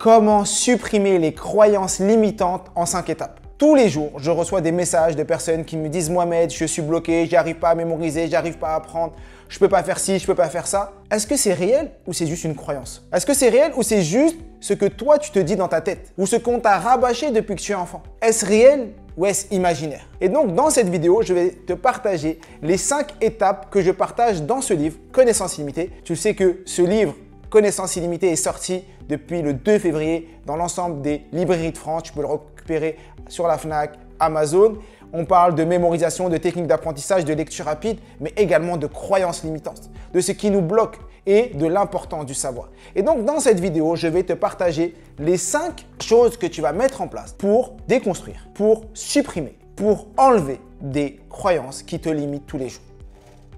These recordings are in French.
comment supprimer les croyances limitantes en 5 étapes. Tous les jours, je reçois des messages de personnes qui me disent « Mohamed, je suis bloqué, j'arrive pas à mémoriser, j'arrive pas à apprendre, je peux pas faire ci, je peux pas faire ça. » Est-ce que c'est réel ou c'est juste une croyance? Est-ce que c'est réel ou c'est juste ce que toi tu te dis dans ta tête ou ce qu'on t'a rabâché depuis que tu es enfant? Est-ce réel ou est-ce imaginaire? Et donc dans cette vidéo, je vais te partager les 5 étapes que je partage dans ce livre Connaissance illimitée. Tu sais que ce livre Connaissance illimitée est sorti depuis le 2 février dans l'ensemble des librairies de France. Tu peux le récupérer sur la Fnac, Amazon. On parle de mémorisation, de techniques d'apprentissage, de lecture rapide, mais également de croyances limitantes, de ce qui nous bloque et de l'importance du savoir. Et donc, dans cette vidéo, je vais te partager les 5 choses que tu vas mettre en place pour déconstruire, pour supprimer, pour enlever des croyances qui te limitent tous les jours.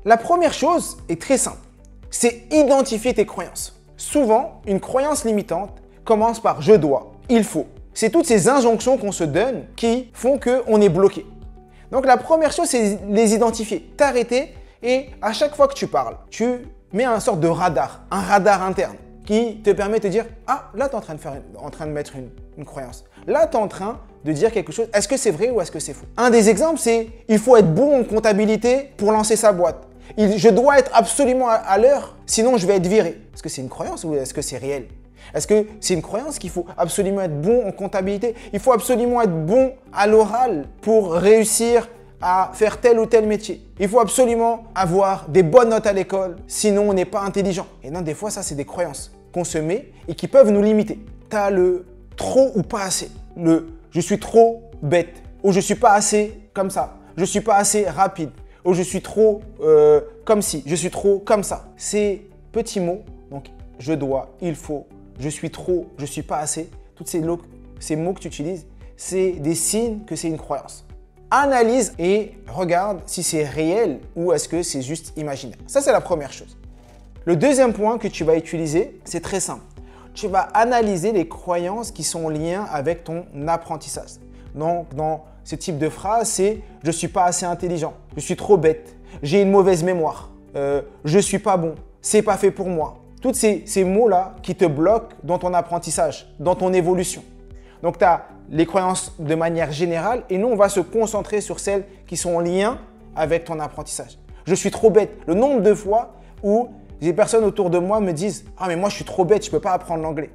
La première chose est très simple, c'est identifier tes croyances. Souvent, une croyance limitante commence par « je dois »,« il faut ». C'est toutes ces injonctions qu'on se donne qui font qu'on est bloqué. Donc la première chose, c'est les identifier, t'arrêter et à chaque fois que tu parles, tu mets un sorte de radar, un radar interne qui te permet de te dire « Ah, là, tu es en train de mettre une croyance. Là, tu es en train de dire quelque chose. Est-ce que c'est vrai ou est-ce que c'est faux ?» Un des exemples, c'est « Il faut être bon en comptabilité pour lancer sa boîte. Je dois être absolument à l'heure, sinon je vais être viré. » Est-ce que c'est une croyance ou est-ce que c'est réel? Est-ce que c'est une croyance qu'il faut absolument être bon en comptabilité? Il faut absolument être bon à l'oral pour réussir à faire tel ou tel métier. Il faut absolument avoir des bonnes notes à l'école, sinon on n'est pas intelligent. Et non, des fois, ça, c'est des croyances qu'on se met et qui peuvent nous limiter. Tu as le trop ou pas assez. Le je suis trop bête ou je suis pas assez comme ça. Je suis pas assez rapide ou je suis trop comme ci, je suis trop comme ça. Ces petits mots, donc je dois, il faut, je suis trop, je suis pas assez, tous ces mots que tu utilises, c'est des signes que c'est une croyance. Analyse et regarde si c'est réel ou est-ce que c'est juste imaginaire. Ça, c'est la première chose. Le deuxième point que tu vas utiliser, c'est très simple. Tu vas analyser les croyances qui sont en lien avec ton apprentissage. Donc, dans ce type de phrase, c'est « je ne suis pas assez intelligent »,« je suis trop bête »,« j'ai une mauvaise mémoire »,« je ne suis pas bon »,« c'est pas fait pour moi ». Tous ces mots-là qui te bloquent dans ton apprentissage, dans ton évolution. Donc, tu as les croyances de manière générale et nous, on va se concentrer sur celles qui sont en lien avec ton apprentissage. Je suis trop bête. Le nombre de fois où des personnes autour de moi me disent « Ah, mais moi, je suis trop bête, je ne peux pas apprendre l'anglais.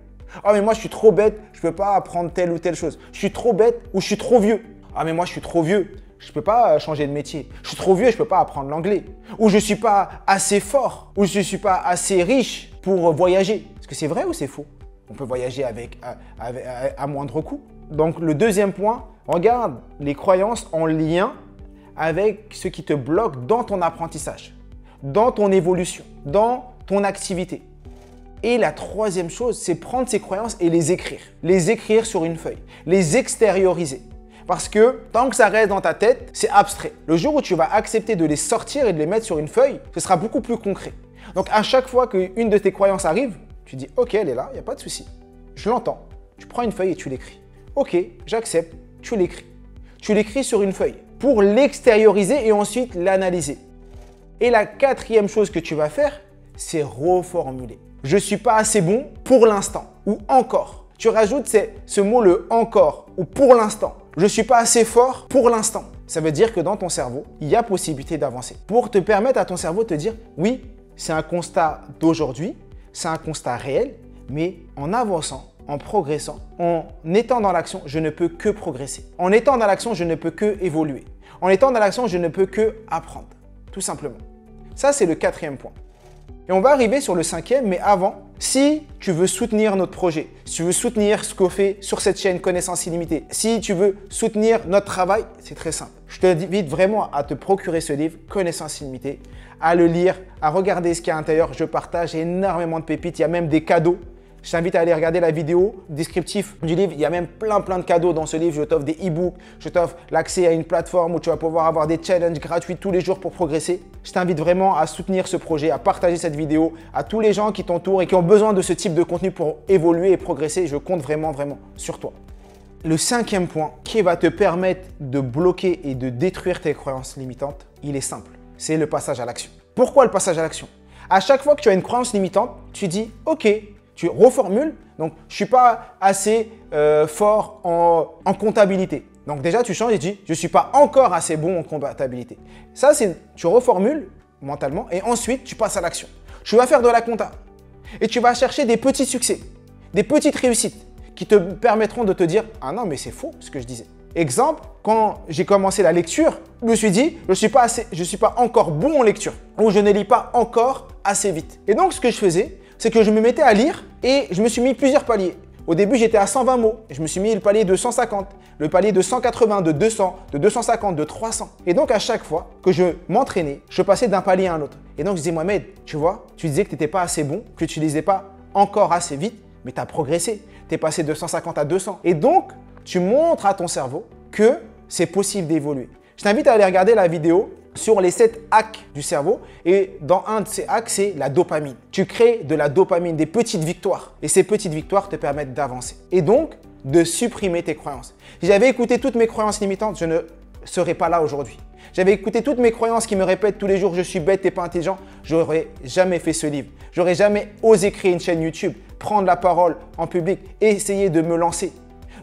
Ah, mais moi, je suis trop bête, je ne peux pas apprendre telle ou telle chose. Je suis trop bête ou je suis trop vieux. Ah, mais moi, je suis trop vieux, je ne peux pas changer de métier. Je suis trop vieux, je ne peux pas apprendre l'anglais. Ou je ne suis pas assez fort, ou je ne suis pas assez riche pour voyager. » Est-ce que c'est vrai ou c'est faux? On peut voyager à moindre coût. Donc, le deuxième point, regarde les croyances en lien avec ce qui te bloque dans ton apprentissage, dans ton évolution, dans ton activité. Et la troisième chose, c'est prendre ces croyances et les écrire sur une feuille, les extérioriser. Parce que tant que ça reste dans ta tête, c'est abstrait. Le jour où tu vas accepter de les sortir et de les mettre sur une feuille, ce sera beaucoup plus concret. Donc, à chaque fois qu'une de tes croyances arrive, tu dis « Ok, elle est là, il n'y a pas de souci. Je l'entends. » Tu prends une feuille et tu l'écris. « Ok, j'accepte. » Tu l'écris. Tu l'écris sur une feuille pour l'extérioriser et ensuite l'analyser. Et la quatrième chose que tu vas faire, c'est reformuler. Je ne suis pas assez bon pour l'instant ou encore. Tu rajoutes ce mot le encore ou pour l'instant. Je ne suis pas assez fort pour l'instant. Ça veut dire que dans ton cerveau, il y a possibilité d'avancer. Pour te permettre à ton cerveau de te dire oui, c'est un constat d'aujourd'hui, c'est un constat réel, mais en avançant, en progressant, en étant dans l'action, je ne peux que progresser. En étant dans l'action, je ne peux que évoluer. En étant dans l'action, je ne peux que apprendre, tout simplement. Ça, c'est le quatrième point. Et on va arriver sur le cinquième, mais avant, si tu veux soutenir notre projet, si tu veux soutenir ce qu'on fait sur cette chaîne Connaissance illimitée, si tu veux soutenir notre travail, c'est très simple. Je t'invite vraiment à te procurer ce livre, Connaissance illimitée, à le lire, à regarder ce qu'il y a à l'intérieur. Je partage énormément de pépites, il y a même des cadeaux. Je t'invite à aller regarder la vidéo descriptive du livre. Il y a même plein de cadeaux dans ce livre. Je t'offre des e-books, je t'offre l'accès à une plateforme où tu vas pouvoir avoir des challenges gratuits tous les jours pour progresser. Je t'invite vraiment à soutenir ce projet, à partager cette vidéo à tous les gens qui t'entourent et qui ont besoin de ce type de contenu pour évoluer et progresser. Je compte vraiment sur toi. Le cinquième point qui va te permettre de bloquer et de détruire tes croyances limitantes, il est simple. C'est le passage à l'action. Pourquoi le passage à l'action? À chaque fois que tu as une croyance limitante, tu dis « Ok ». Tu reformules. Donc, je ne suis pas assez fort en comptabilité. Donc déjà, tu changes et tu dis, je ne suis pas encore assez bon en comptabilité. Ça, tu reformules mentalement et ensuite, tu passes à l'action. Tu vas faire de la compta et tu vas chercher des petits succès, des petites réussites qui te permettront de te dire, ah non, mais c'est faux ce que je disais. Exemple, quand j'ai commencé la lecture, je me suis dit, je ne suis pas encore bon en lecture ou je ne lis pas encore assez vite. Et donc, ce que je faisais, c'est que je me mettais à lire et je me suis mis plusieurs paliers. Au début, j'étais à 120 mots. Je me suis mis le palier de 150, le palier de 180, de 200, de 250, de 300. Et donc, à chaque fois que je m'entraînais, je passais d'un palier à un autre. Et donc, je disais, Mohamed, tu vois, tu disais que tu n'étais pas assez bon, que tu ne lisais pas encore assez vite, mais tu as progressé. Tu es passé de 150 à 200. Et donc, tu montres à ton cerveau que c'est possible d'évoluer. Je t'invite à aller regarder la vidéo sur les 7 hacks du cerveau. Et dans un de ces hacks, c'est la dopamine. Tu crées de la dopamine, des petites victoires. Et ces petites victoires te permettent d'avancer. Et donc, de supprimer tes croyances. Si j'avais écouté toutes mes croyances limitantes, je ne serais pas là aujourd'hui. J'avais écouté toutes mes croyances qui me répètent tous les jours « je suis bête, t'es pas intelligent », j'aurais jamais fait ce livre. J'aurais jamais osé créer une chaîne YouTube, prendre la parole en public et essayer de me lancer.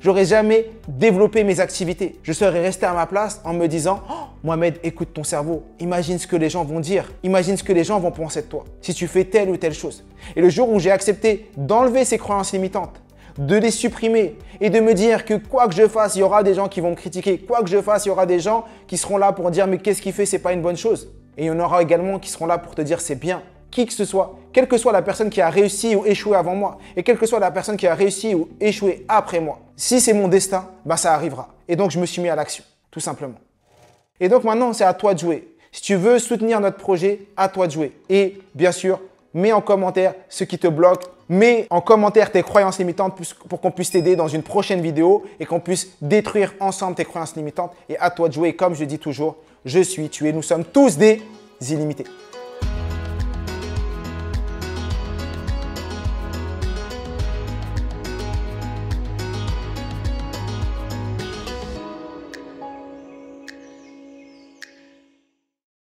J'aurais jamais développé mes activités. Je serais resté à ma place en me disant « Oh, Mohamed, écoute ton cerveau. Imagine ce que les gens vont dire. Imagine ce que les gens vont penser de toi si tu fais telle ou telle chose. » Et le jour où j'ai accepté d'enlever ces croyances limitantes, de les supprimer et de me dire que quoi que je fasse, il y aura des gens qui vont me critiquer. Quoi que je fasse, il y aura des gens qui seront là pour dire « mais qu'est-ce qu'il fait, c'est pas une bonne chose ». Et il y en aura également qui seront là pour te dire « c'est bien ». Qui que ce soit, quelle que soit la personne qui a réussi ou échoué avant moi, et quelle que soit la personne qui a réussi ou échoué après moi, si c'est mon destin, bah ça arrivera. Et donc, je me suis mis à l'action, tout simplement. Et donc maintenant, c'est à toi de jouer. Si tu veux soutenir notre projet, à toi de jouer. Et bien sûr, mets en commentaire ce qui te bloque. Mets en commentaire tes croyances limitantes pour qu'on puisse t'aider dans une prochaine vidéo et qu'on puisse détruire ensemble tes croyances limitantes. Et à toi de jouer. Comme je dis toujours, je suis, tu es, nous sommes tous des illimités.